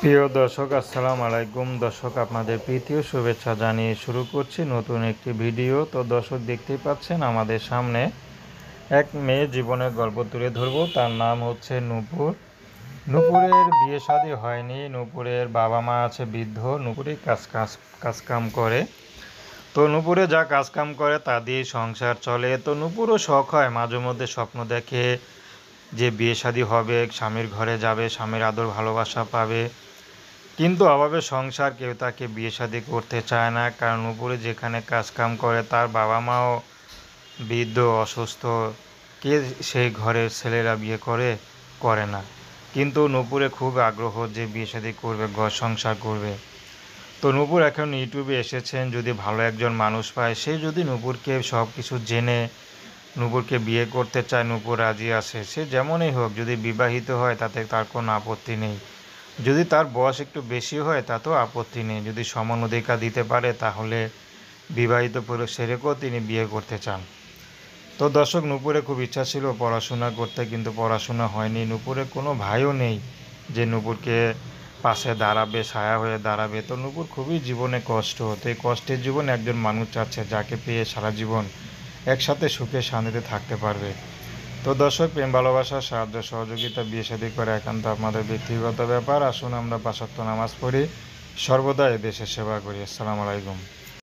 প্রিয় দর্শক আসসালামু আলাইকুম। দর্শক আপনাদের প্রীতীয় শুভেচ্ছা জানিয়ে শুরু করছি নতুন একটি ভিডিও। তো দর্শক দেখতেই পাচ্ছেন আমাদের সামনে এক মেয়ে জীবনের গল্প তুলে ধরবো। তার নাম হচ্ছে নূপুর। নূপুরের বিয়ে শাদী হয়নি। নূপুরের বাবা মা আছে বৃদ্ধ। নূপুরে কাজকাম করে। তো নূপুরে যা কাজকাম করে তা দিয়ে সংসার চলে। তো নূপুরও শখ হয়, মাঝে মধ্যে স্বপ্ন দেখে যে বিয়ে শাদী হবে, স্বামীর ঘরে যাবে, স্বামীর আদর ভালোবাসা পাবে। কিন্তু অভাবে সংসার কেউ তাকে বিয়ে শাদী করতে চায় না, কারণ উপরে যেখানে কাজকাম করে তার বাবা মাও বৃদ্ধ অসুস্থ। কে সেই ঘরের ছেলেরা বিয়ে করে না। কিন্তু নূপুরে খুব আগ্রহ যে বিয়ে শাদী করবে, ঘর সংসার করবে। তো নূপুর এখন ইউটিউবে এসেছেন, যদি ভালো একজন মানুষ পায়, সে যদি নূপুরকে সব কিছু জেনে নূপুরকে বিয়ে করতে চায়, নূপুর রাজি আছে। সে যেমনই হোক, যদি বিবাহিত হয় তাতে তার কোনো আপত্তি নেই। যদি তার বয়স একটু বেশি হয় তাতেও আপত্তি নেই। যদি সমান অধিকার দিতে পারে তাহলে বিবাহিত পুরুষ ছেলেকেও তিনি বিয়ে করতে চান। তো দর্শক, নূপুরে খুব ইচ্ছা ছিল পড়াশোনা করতে, কিন্তু পড়াশোনা হয়নি। নূপুরে কোনো ভাইও নেই যে নূপুরকে পাশে দাঁড়াবে, ছায়া হয়ে দাঁড়াবে। তো নূপুর খুবই জীবনে কষ্ট। তো এই কষ্টের জীবনে একজন মানুষ চাচ্ছে যাকে পেয়ে সারা জীবন একসাথে সুখে শান্তিতে থাকতে পারবে। তো দর্শক, প্রেম ভালোবাসা সাহায্য সহযোগিতা বিয়ে শাদী করে একান্ত আপনাদের ব্যক্তিগত ব্যাপার। আসুন আমরা ৫ ওয়াক্ত নামাজ পড়ি, সর্বদা দেশের সেবা করি। আসসালামু আলাইকুম।